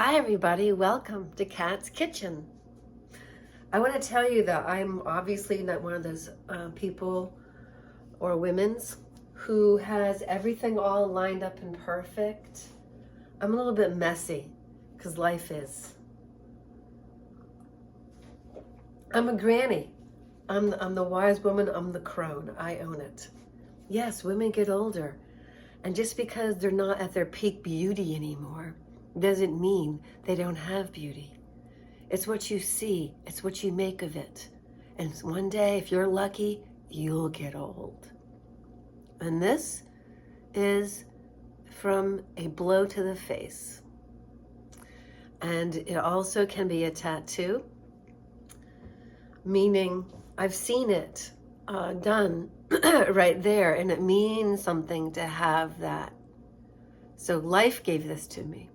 Hi everybody, welcome to Kat's Kitchen. I want to tell you that I'm obviously not one of those people or women's who has everything all lined up and perfect. I'm a little bit messy because life is. I'm a granny. I'm the wise woman, I'm the crone. I own it. Yes, women get older. And just because they're not at their peak beauty anymore doesn't mean they don't have beauty. It's what you see, it's what you make of it. And one day, if you're lucky, you'll get old. And this is from a blow to the face. And it also can be a tattoo, meaning I've seen it done right there, and it means something to have that. So life gave this to me.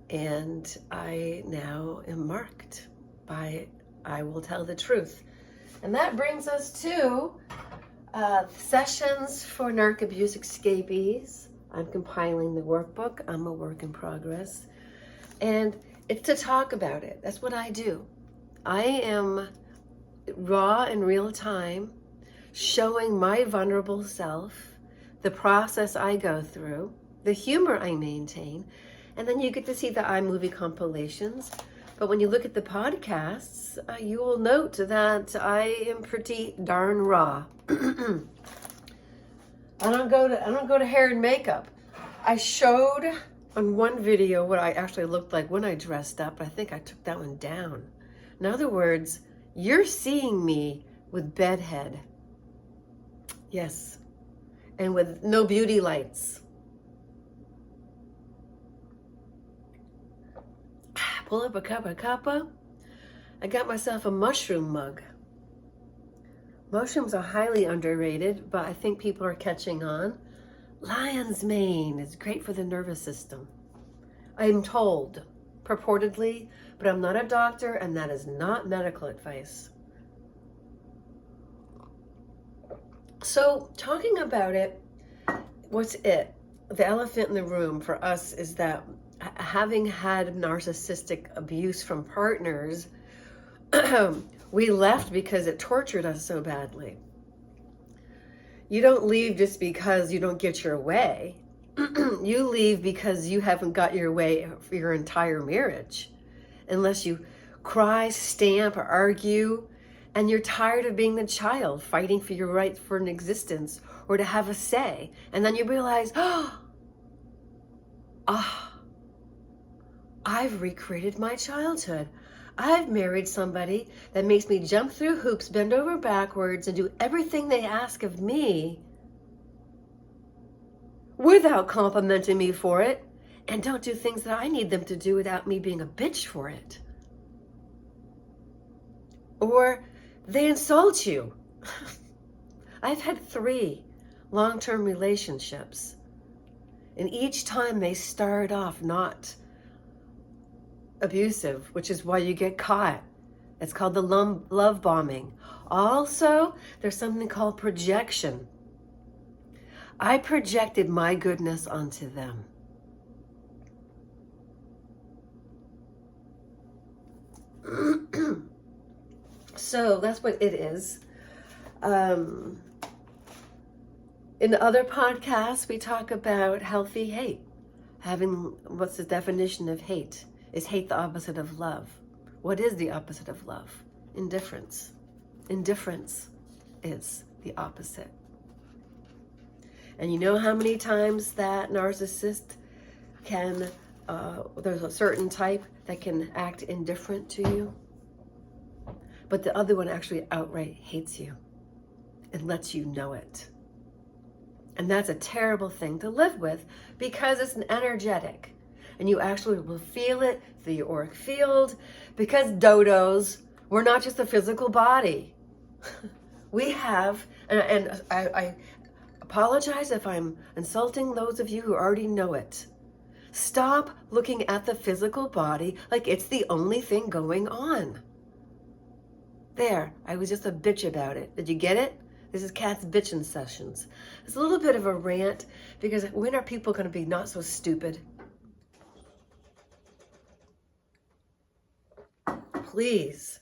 And I now am marked by I will tell the truth. And that brings us to sessions for narc abuse escapees. I'm compiling the workbook. I'm a work in progress. And it's to talk about it. That's what I do. I am raw in real time, showing my vulnerable self, the process I go through, the humor I maintain, and then you get to see the iMovie compilations. But when you look at the podcasts, you will note that I am pretty darn raw. I don't go to hair and makeup. I showed on one video what I actually looked like when I dressed up. I think I took that one down. In other words, you're seeing me with bedhead. Yes. And with no beauty lights. Pull up a cup of cuppa. I got myself a mushroom mug. Mushrooms are highly underrated, but I think people are catching on. Lion's mane is great for the nervous system. I'm told, purportedly, but I'm not a doctor, and that is not medical advice. So, talking about it, what's it? The elephant in the room for us is that having had narcissistic abuse from partners, we left because it tortured us so badly. You don't leave just because you don't get your way. You leave because you haven't got your way for your entire marriage. Unless you cry, stamp, or argue, and you're tired of being the child fighting for your right for an existence or to have a say. And then you realize, I've recreated my childhood. I've married somebody that makes me jump through hoops, bend over backwards, and do everything they ask of me without complimenting me for it, and don't do things that I need them to do without me being a bitch for it. Or they insult you. I've had 3 long-term relationships, and each time they start off not abusive, which is why you get caught. It's called the love bombing. Also, there's something called projection. I projected my goodness onto them. So that's what it is. In other podcasts, we talk about healthy hate. What's the definition of hate? Is hate the opposite of love? What is the opposite of love? Indifference. Indifference is the opposite. And you know how many times that narcissist can, there's a certain type that can act indifferent to you, but the other one actually outright hates you and lets you know it. And that's a terrible thing to live with because it's an energetic. And you actually will feel it through your auric field, because dodos, we're not just a physical body. We have, and I apologize if I'm insulting those of you who already know it. Stop looking at the physical body like it's the only thing going on. There, I was just a bitch about it. Did you get it? This is Kat's bitching sessions. It's a little bit of a rant because when are people going to be not so stupid? please.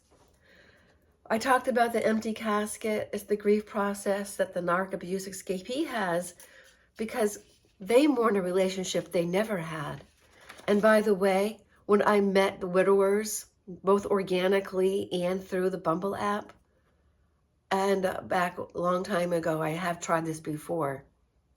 I talked about the empty casket. It's the grief process that the narc abuse escapee has because they mourn a relationship they never had. And by the way, when I met the widowers, both organically and through the Bumble app, and back a long time ago, I have tried this before.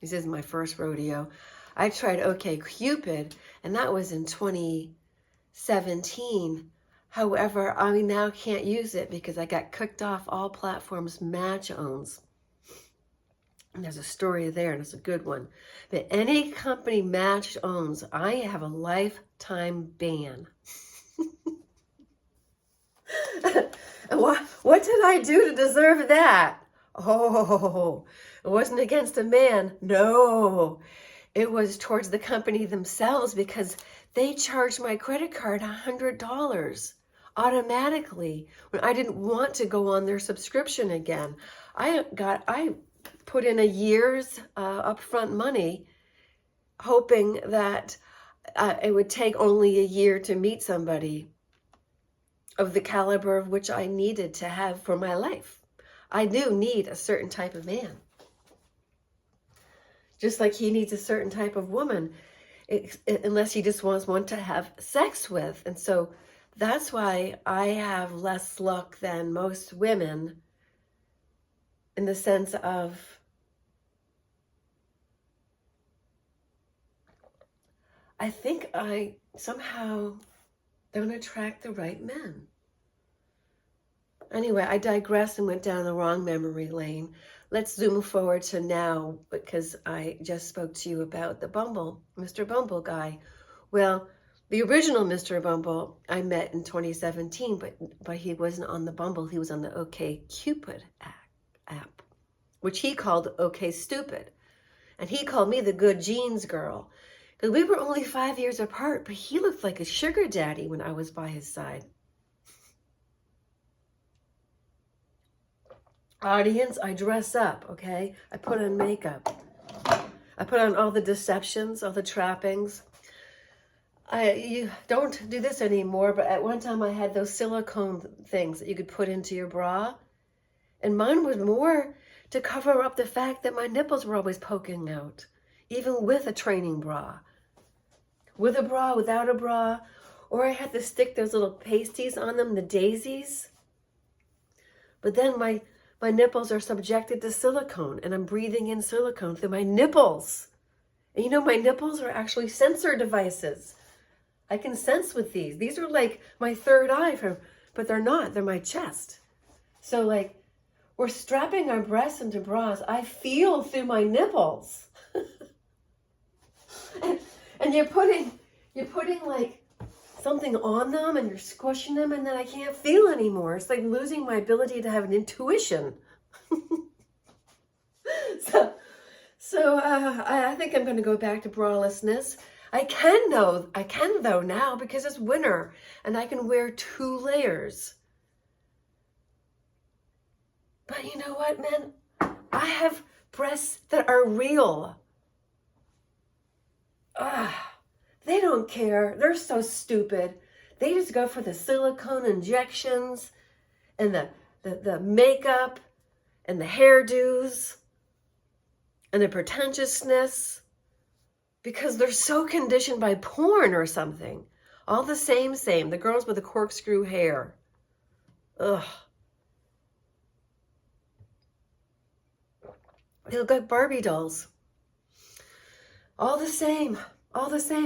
This is my first rodeo. I tried OkCupid, and that was in 2017. However, I now can't use it because I got kicked off all platforms Match owns. And there's a story there, and it's a good one. But any company Match owns, I have a lifetime ban. And what did I do to deserve that? Oh, it wasn't against a man. No, it was towards the company themselves because they charged my credit card $100 automatically when I didn't want to go on their subscription again. I put in a year's upfront money hoping that it would take only a year to meet somebody of the caliber of which I needed to have for my life. I do need a certain type of man. Just like he needs a certain type of woman, unless he just wants one to have sex with. And so that's why I have less luck than most women in the sense of I think I somehow don't attract the right men. Anyway, I digressed and went down the wrong memory lane. Let's zoom forward to now because I just spoke to you about the Bumble, Mr. Bumble guy. Well, the original Mr. Bumble I met in 2017, but he wasn't on the Bumble. He was on the OkCupid app, which he called OkStupid. And he called me the good genes girl. Because we were only 5 years apart, but he looked like a sugar daddy when I was by his side. Audience, I dress up, okay? I put on makeup. I put on all the deceptions, all the trappings. You don't do this anymore, but at one time I had those silicone things that you could put into your bra. And mine was more to cover up the fact that my nipples were always poking out, even with a training bra. With a bra, without a bra, or I had to stick those little pasties on them, the daisies. But then my nipples are subjected to silicone, and I'm breathing in silicone through my nipples. And you know, my nipples are actually sensor devices. I can sense with these. These are like my third eye, but they're not. They're my chest. So like, we're strapping our breasts into bras. I feel through my nipples. And you're putting like something on them and you're squishing them and then I can't feel anymore. It's like losing my ability to have an intuition. So I think I'm going to go back to bralessness. I can though now because it's winter and I can wear 2 layers. But you know what, man? I have breasts that are real. They don't care. They're so stupid. They just go for the silicone injections and the makeup and the hairdos and the pretentiousness because they're so conditioned by porn or something. All the same. The girls with the corkscrew hair. Ugh. They look like Barbie dolls. All the same,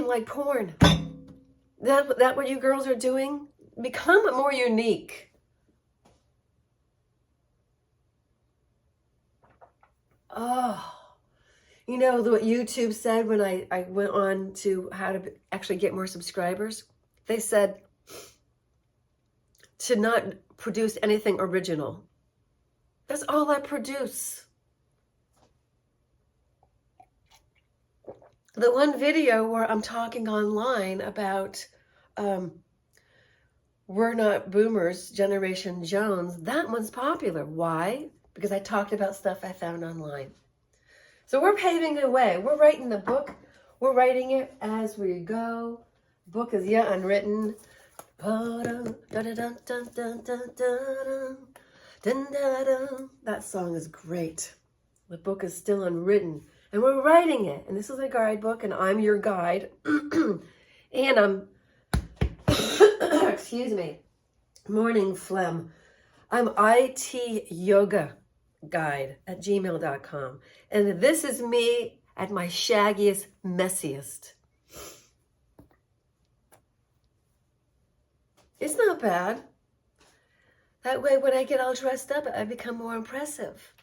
like porn. That what you girls are doing? Become more unique. Oh, you know what YouTube said when I went on to how to actually get more subscribers? They said to not produce anything original. That's all I produce. The one video where I'm talking online about We're Not Boomers, Generation Jones, that one's popular. Why? Because I talked about stuff I found online. So we're paving the way. We're writing the book. We're writing it as we go. The book is Unwritten. That song is great. The book is still unwritten, and we're writing it. And this is a guidebook, and I'm your guide. And I'm, excuse me, morning phlegm. I'm IT yoga guide at gmail.com. And this is me at my shaggiest, messiest. It's not bad. That way, when I get all dressed up, I become more impressive.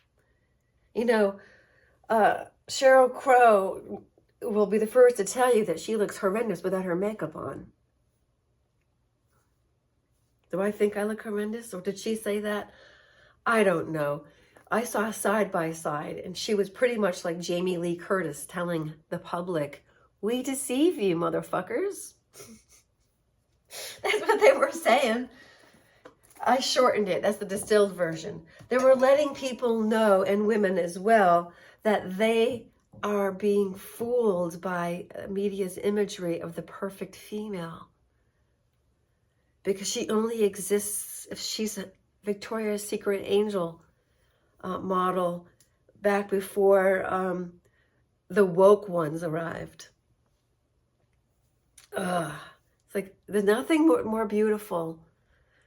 You know, Sheryl Crow will be the first to tell you that she looks horrendous without her makeup on. Do I think I look horrendous? Or did she say that? I don't know. I saw Side by Side, and she was pretty much like Jamie Lee Curtis telling the public, "We deceive you, motherfuckers." That's what they were saying. I shortened it. That's the distilled version. They were letting people know, and women as well, that they are being fooled by media's imagery of the perfect female. Because she only exists if she's a Victoria's Secret angel model back before the woke ones arrived. It's like there's nothing more beautiful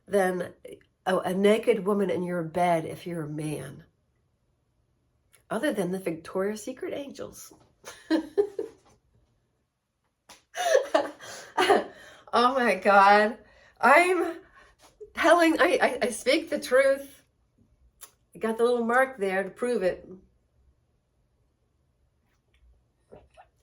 than a naked woman in your bed if you're a man. Other than the Victoria's Secret angels. Oh my God. I'm telling, I speak the truth. I got the little mark there to prove it.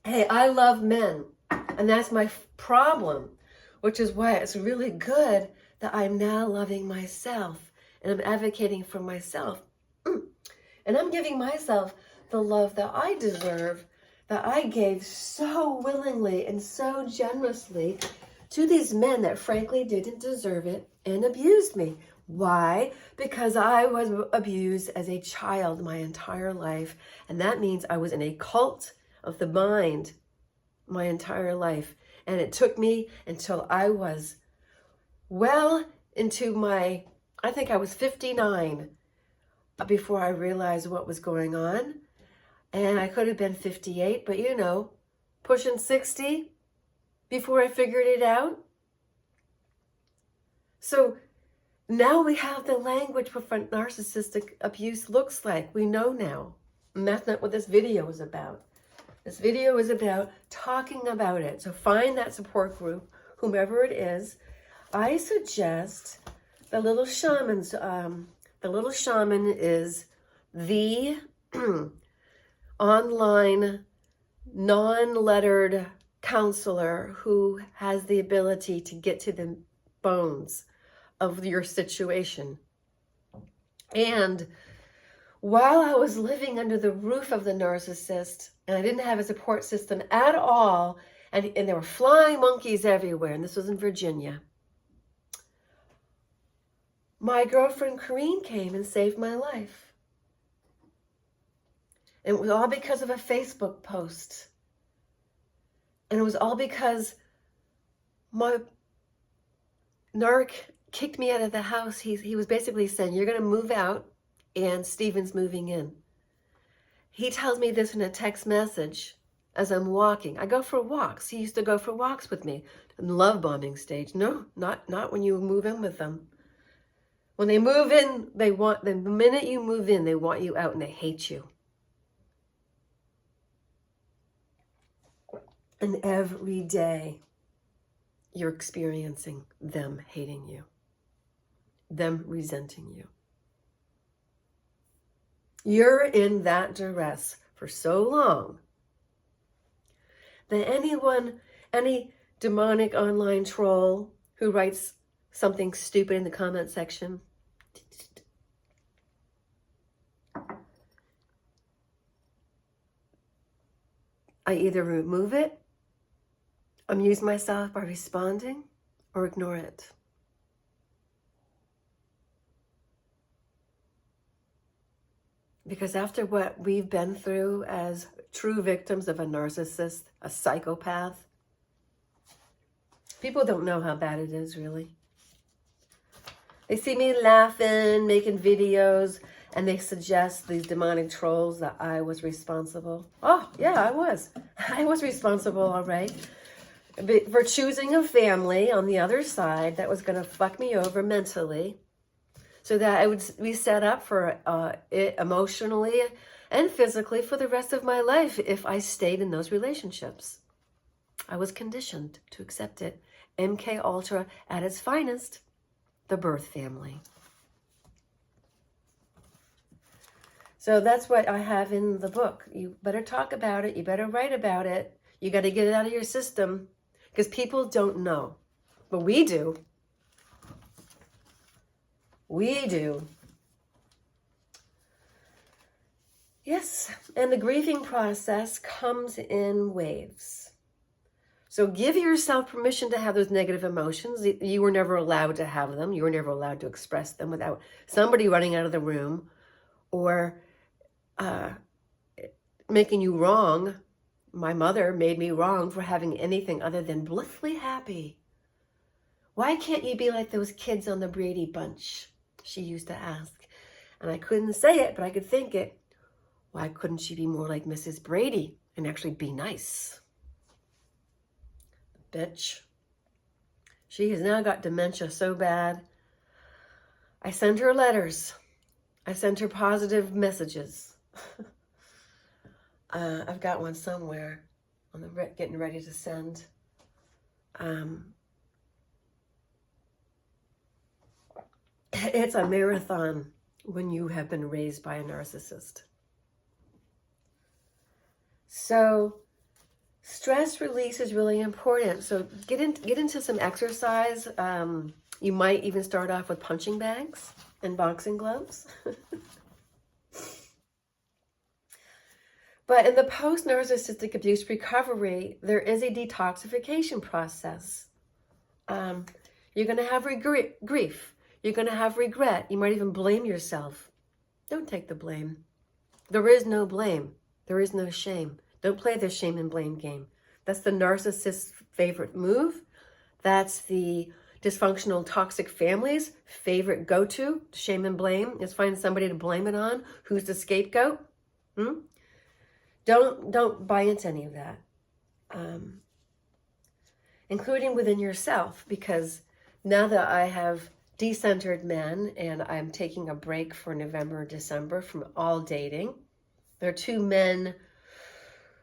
Hey, I love men. And that's my problem, which is why it's really good that I'm now loving myself and I'm advocating for myself. And I'm giving myself the love that I deserve, that I gave so willingly and so generously to these men that frankly didn't deserve it and abused me. Why? Because I was abused as a child my entire life. And that means I was in a cult of the mind my entire life. And it took me until I was well into my, I think I was 59 before I realized what was going on. And I could have been 58, but you know, pushing 60 before I figured it out. So now we have the language for what narcissistic abuse looks like. We know now. And that's not what this video is about. This video is about talking about it. So find that support group, whomever it is. I suggest the Little Shaman's. The Little Shaman is the online, non-lettered counselor who has the ability to get to the bones of your situation. And while I was living under the roof of the narcissist, and I didn't have a support system at all, and there were flying monkeys everywhere, and this was in Virginia, my girlfriend Corrine came and saved my life. And it was all because of a Facebook post. And it was all because my Narc kicked me out of the house. He was basically saying, "You're going to move out and Steven's moving in." He tells me this in a text message as I'm walking. I go for walks. He used to go for walks with me in the love bombing stage. No, not when you move in with them. When they move in, the minute you move in, they want you out and they hate you. And every day you're experiencing them hating you, them resenting you. You're in that duress for so long that any demonic online troll who writes something stupid in the comment section, I either remove it, amuse myself by responding, or ignore it. Because after what we've been through as true victims of a narcissist, a psychopath, people don't know how bad it is, really. They see me laughing, making videos, and they suggest, these demonic trolls, that I was responsible. Oh, yeah, I was. I was responsible, all right, for choosing a family on the other side that was going to fuck me over mentally, so that I would be set up for it emotionally and physically for the rest of my life if I stayed in those relationships. I was conditioned to accept it. MK Ultra at its finest, the birth family. So that's what I have in the book. You better talk about it. You better write about it. You got to get it out of your system, because people don't know. But we do. We do. Yes, and the grieving process comes in waves. So give yourself permission to have those negative emotions. You were never allowed to have them. You were never allowed to express them without somebody running out of the room or making you wrong. My mother made me wrong for having anything other than blissfully happy. Why can't you be like those kids on the Brady Bunch? She used to ask. And I couldn't say it, but I could think it. Why couldn't she be more like Mrs. Brady and actually be nice? Bitch. She has now got dementia so bad. I send her letters. I send her positive messages. I've got one somewhere. I'm getting ready to send. It's a marathon when you have been raised by a narcissist. So stress release is really important. So get into some exercise. You might even start off with punching bags and boxing gloves. But in the post-narcissistic abuse recovery, there is a detoxification process. You're going to have grief. You're going to have regret. You might even blame yourself. Don't take the blame. There is no blame. There is no shame. Don't play the shame and blame game. That's the narcissist's favorite move. That's the dysfunctional toxic family's favorite go-to. Shame and blame is find somebody to blame it on. Who's the scapegoat? Don't buy into any of that, including within yourself, because now that I have decentered men and I'm taking a break for November and December from all dating, there are 2 men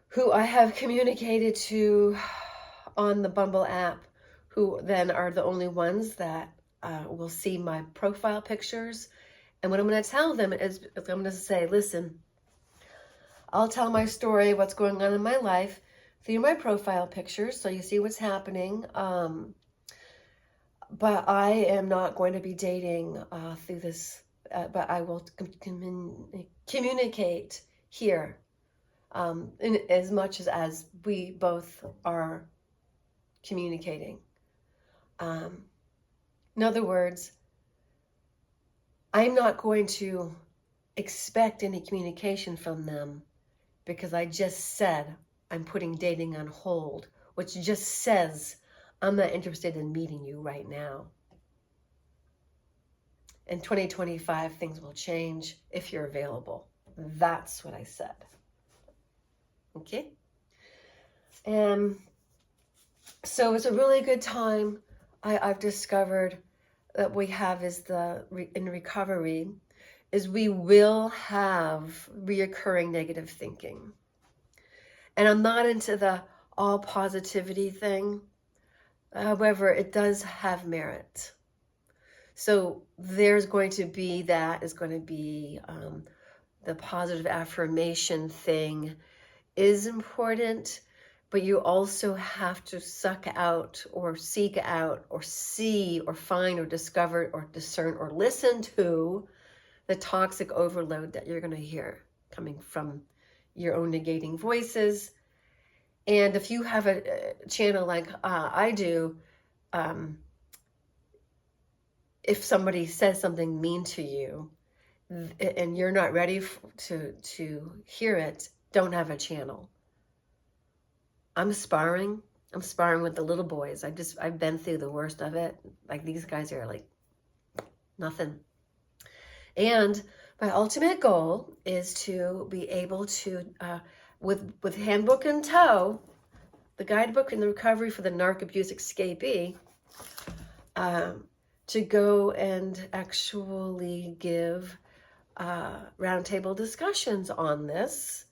who I have communicated to on the Bumble app, who then are the only ones that will see my profile pictures. And what I'm going to tell them is I'm going to say, listen, I'll tell my story, what's going on in my life, through my profile pictures, so you see what's happening. But I am not going to be dating through this, but I will communicate here in as much as we both are communicating. In other words, I'm not going to expect any communication from them, because I just said I'm putting dating on hold, which just says I'm not interested in meeting you right now. In 2025, things will change if you're available. That's what I said. Okay? And so it's a really good time. I've discovered that we have is in recovery is we will have reoccurring negative thinking. And I'm not into the all positivity thing. However, it does have merit. So there's going to be the positive affirmation thing is important, but you also have to suck out or seek out or see or find or discover or discern or listen to the toxic overload that you're going to hear coming from your own negating voices. And if you have a channel like I do, if somebody says something mean to you and you're not ready to hear it, don't have a channel. I'm sparring with the little boys. I've been through the worst of it. Like, these guys are like Nothing. And my ultimate goal is to be able to, with Handbook in tow, the Guidebook in the Recovery for the Narc Abuse Escapee, to go and actually give roundtable discussions on this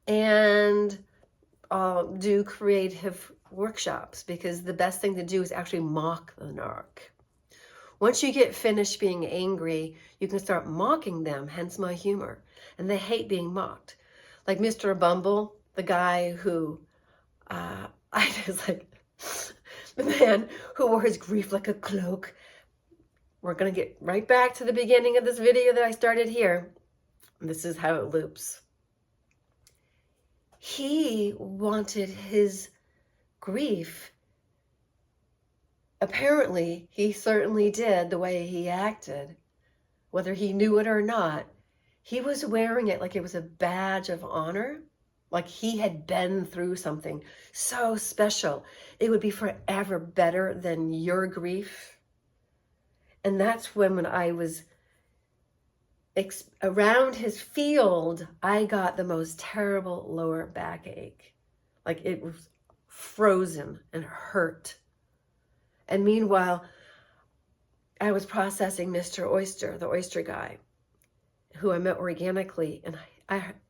and do creative workshops, because the best thing to do is actually mock the narc. Once you get finished being angry, you can start mocking them, hence my humor. And they hate being mocked. Like Mr. Bumble, the guy who, I just like, the man who wore his grief like a cloak. We're going to get right back to the beginning of this video that I started here. This is how it loops. He wanted his grief. Apparently, he certainly did, the way he acted, whether he knew it or not. He was wearing it like it was a badge of honor, like he had been through something so special. It would be forever better than your grief. And that's when I was around his field, I got the most terrible lower backache. Like it was frozen and hurt. And meanwhile, I was processing Mr. Oyster, the oyster guy, who I met organically, and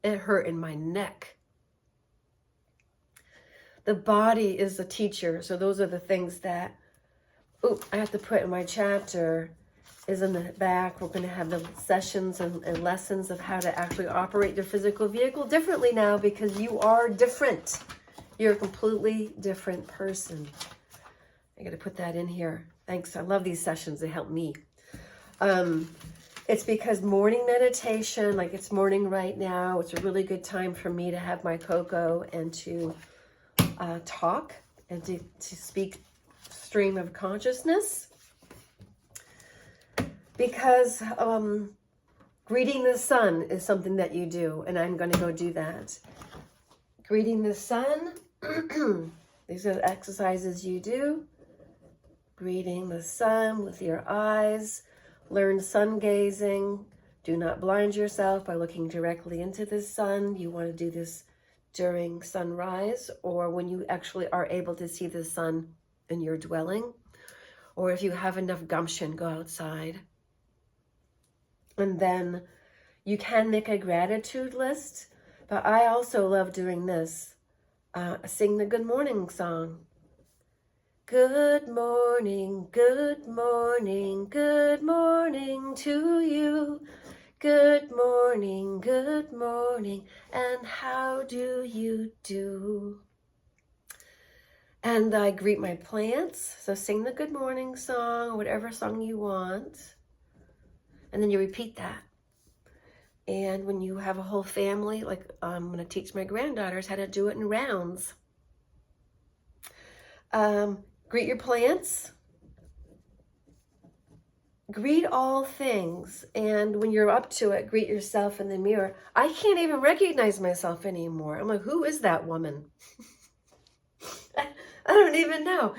it hurt in my neck. The body is the teacher, so those are the things that, I have to put in my chapter, is in the back. We're going to have the sessions and lessons of how to actually operate your physical vehicle differently now, because you are different. You're a completely different person. I got to put that in here. Thanks. I love these sessions. They help me. It's because morning meditation, like it's morning right now, it's a really good time for me to have my cocoa and to talk and to speak stream of consciousness. Because greeting the sun is something that you do, and I'm going to go do that. Greeting the sun, these are the exercises you do. Greeting the sun with your eyes. Learn sun gazing. Do not blind yourself by looking directly into the sun. You want to do this during sunrise, or when you actually are able to see the sun in your dwelling, or if you have enough gumption, go outside. And then you can make a gratitude list, but I also love doing this. Sing the good morning song. Good morning, good morning, good morning to you. Good morning, and how do you do? And I greet my plants, so sing the good morning song, whatever song you want. And then you repeat that. And when you have a whole family, like I'm going to teach my granddaughters how to do it in rounds. Greet your plants. Greet all things. And when you're up to it, greet yourself in the mirror. I can't even recognize myself anymore. I'm like, who is that woman? I don't even know.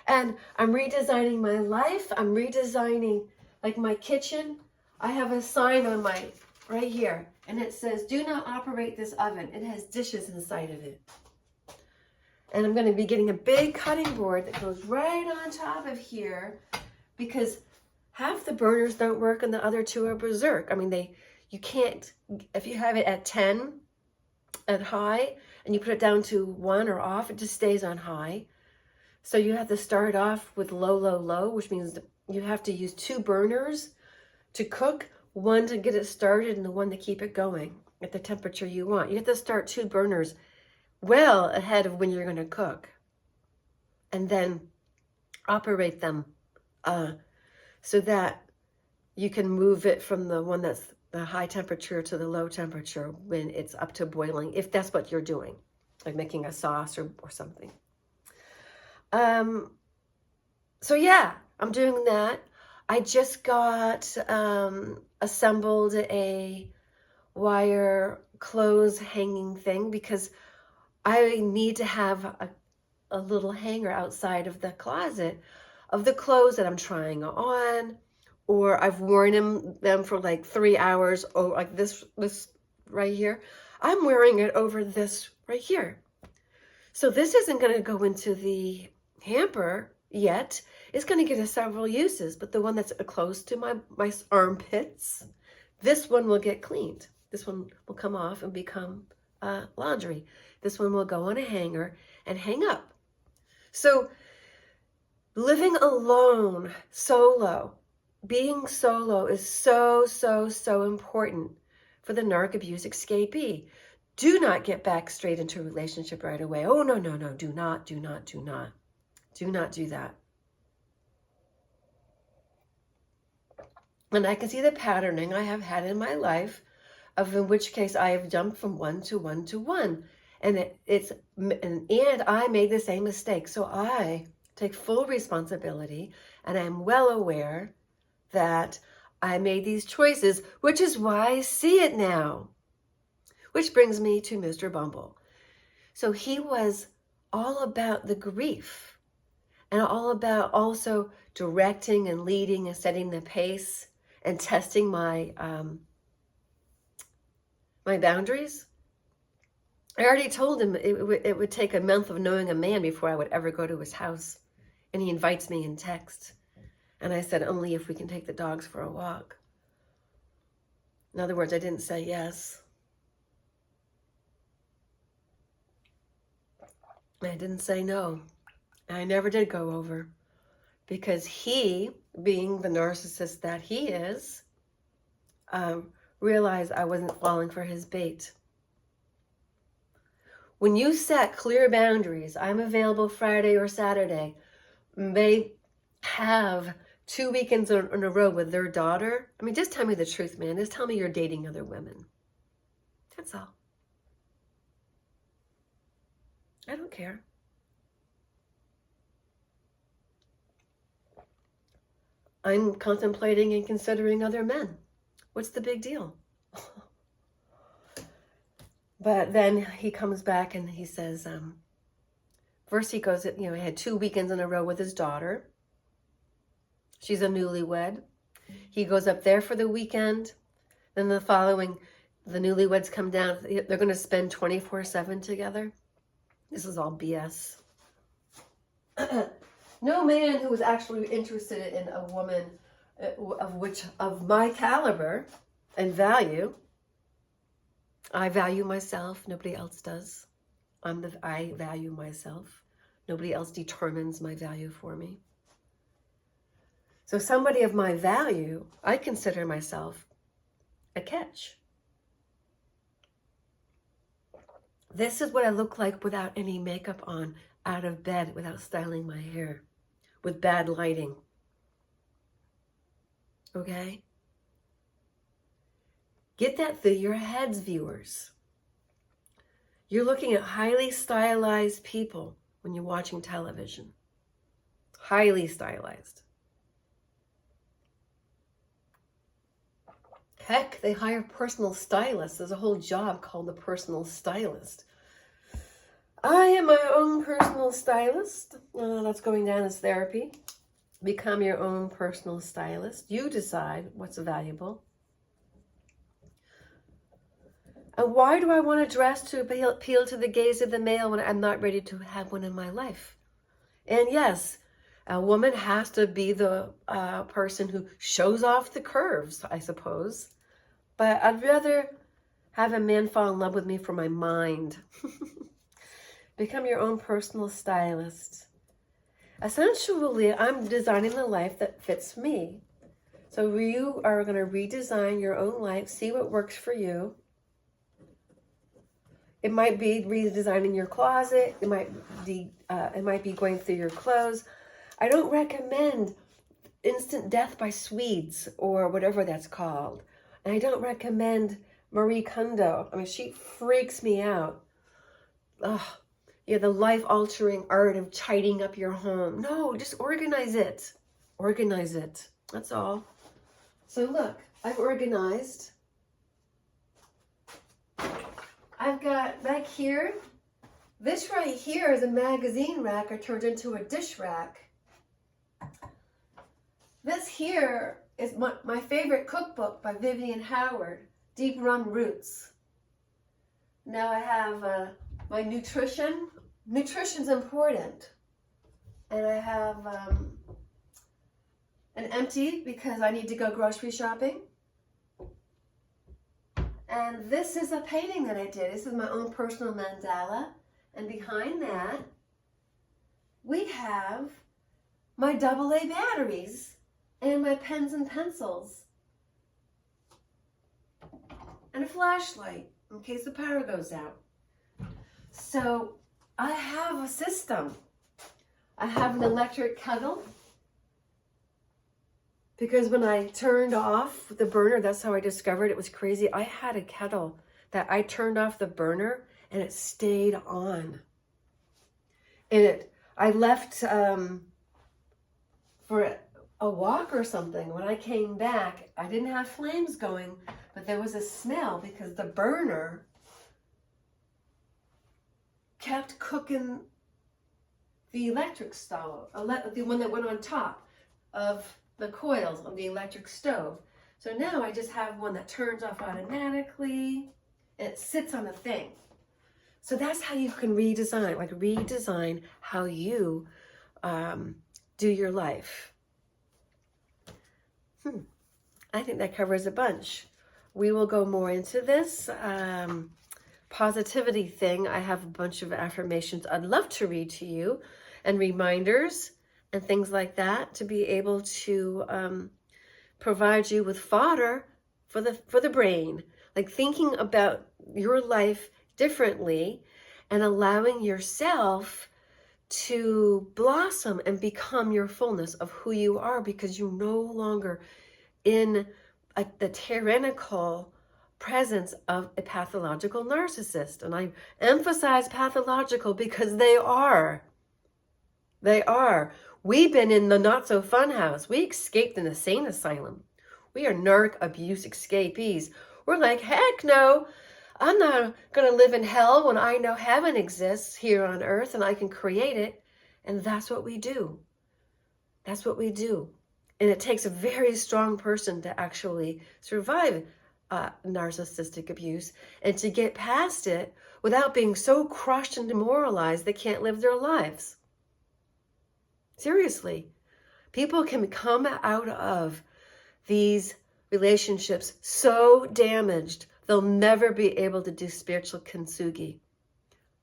And I'm redesigning my life. I'm redesigning like my kitchen. I have a sign on my, right here, and it says, do not operate this oven. It has dishes inside of it. And I'm going to be getting a big cutting board that goes right on top of here, because half the burners don't work and the other two are berserk. I mean, you can't, if you have it at 10 at high and you put it down to 1 or off, it just stays on high. So you have to start off with low, low, low, which means you have to use 2 burners to cook, one to get it started and the one to keep it going at the temperature you want. You have to start 2 burners well ahead of when you're going to cook, and then operate them so that you can move it from the one that's the high temperature to the low temperature when it's up to boiling, if that's what you're doing, like making a sauce or something. So yeah, I'm doing that. I just got assembled a wire clothes hanging thing, because I need to have a little hanger outside of the closet of the clothes that I'm trying on, or I've worn them for like 3 hours, or like this right here. I'm wearing it over this right here. So this isn't going to go into the hamper yet. It's going to get several uses, but the one that's close to my armpits, this one will get cleaned. This one will come off and become laundry. This one will go on a hanger and hang up. So living alone, solo, being solo is so, so, so important for the narc abuse escapee. Do not get back straight into a relationship right away. Oh, no, no, no. Do not, do not, do not. Do not do that. And I can see the patterning I have had in my life, of in which case I have jumped from one to one to one. And and I made the same mistake. So I take full responsibility, and I'm well aware that I made these choices, which is why I see it now. Which brings me to Mr. Bumble. So he was all about the grief, and all about also directing and leading and setting the pace and testing my my boundaries. I already told him it would take a month of knowing a man before I would ever go to his house. And he invites me in text. And I said, only if we can take the dogs for a walk. In other words, I didn't say yes. I didn't say no. I never did go over. Because he, being the narcissist that he is, realized I wasn't falling for his bait. When you set clear boundaries, I'm available Friday or Saturday, they have 2 weekends in a row with their daughter. I mean, just tell me the truth, man. Just tell me you're dating other women. That's all. I don't care. I'm contemplating and considering other men. What's the big deal? But then he comes back and he says, first he goes, he had 2 weekends in a row with his daughter. She's a newlywed. He goes up there for the weekend. Then the following, the newlyweds come down. They're going to spend 24/7 together. This is all BS. No man who was actually interested in a woman of my caliber and value. I value myself. Nobody else does. I value myself. Nobody else determines my value for me. So somebody of my value, I consider myself a catch. This is what I look like without any makeup on, out of bed, without styling my hair, with bad lighting. Okay? Get that through your heads, viewers. You're looking at highly stylized people when you're watching television. Highly stylized. Heck, they hire personal stylists. There's a whole job called a personal stylist. I am my own personal stylist. That's going down as therapy. Become your own personal stylist. You decide what's valuable. And why do I want to dress to appeal to the gaze of the male when I'm not ready to have one in my life? And yes, a woman has to be the person who shows off the curves, I suppose. But I'd rather have a man fall in love with me for my mind. Become your own personal stylist. Essentially, I'm designing the life that fits me. So you are going to redesign your own life, see what works for you. It might be redesigning your closet. It might be going through your clothes. I don't recommend instant death by Swedes or whatever that's called. And I don't recommend Marie Kondo. I mean, she freaks me out. Oh, yeah, the life-altering art of tidying up your home. No, just organize it. Organize it. That's all. So look, I've organized. I've got back here, this right here is a magazine rack I turned into a dish rack. This here is my favorite cookbook by Vivian Howard, Deep Run Roots. Now I have my nutrition. Nutrition's important. And I have an empty because I need to go grocery shopping. And this is a painting that I did. This is my own personal mandala. And behind that, we have my AA batteries and my pens and pencils. And a flashlight in case the power goes out. So I have a system. I have an electric kettle. Because when I turned off the burner, that's how I discovered it was crazy. I had a kettle that I turned off the burner and it stayed on. And I left for a walk or something. When I came back, I didn't have flames going, but there was a smell because the burner kept cooking the electric stove, the one that went on top of the coils of the electric stove. So now I just have one that turns off automatically and it sits on the thing. So that's how you can redesign how you do your life. I think that covers a bunch. We will go more into this positivity thing. I have a bunch of affirmations I'd love to read to you and reminders and things like that to be able to provide you with fodder for the brain, like thinking about your life differently and allowing yourself to blossom and become your fullness of who you are, because you're no longer in the tyrannical presence of a pathological narcissist. And I emphasize pathological because they are. They are. We've been in the not-so-fun house. We escaped an insane asylum. We are narc abuse escapees. We're like, heck no. I'm not going to live in hell when I know heaven exists here on earth and I can create it. And that's what we do. That's what we do. And it takes a very strong person to actually survive narcissistic abuse and to get past it without being so crushed and demoralized they can't live their lives. Seriously, people can come out of these relationships so damaged, they'll never be able to do spiritual kintsugi.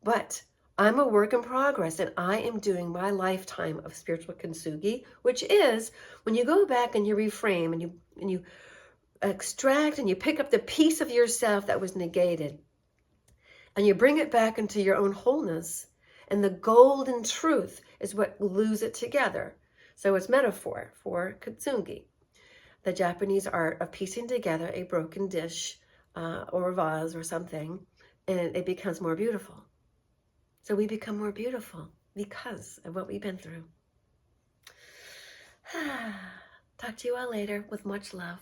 But I'm a work in progress, and I am doing my lifetime of spiritual kintsugi, which is when you go back and you reframe and you extract and you pick up the piece of yourself that was negated and you bring it back into your own wholeness. And the golden truth is what glues it together. So it's metaphor for kintsugi, the Japanese art of piecing together a broken dish or a vase or something, and it becomes more beautiful. So we become more beautiful because of what we've been through. Talk to you all later with much love.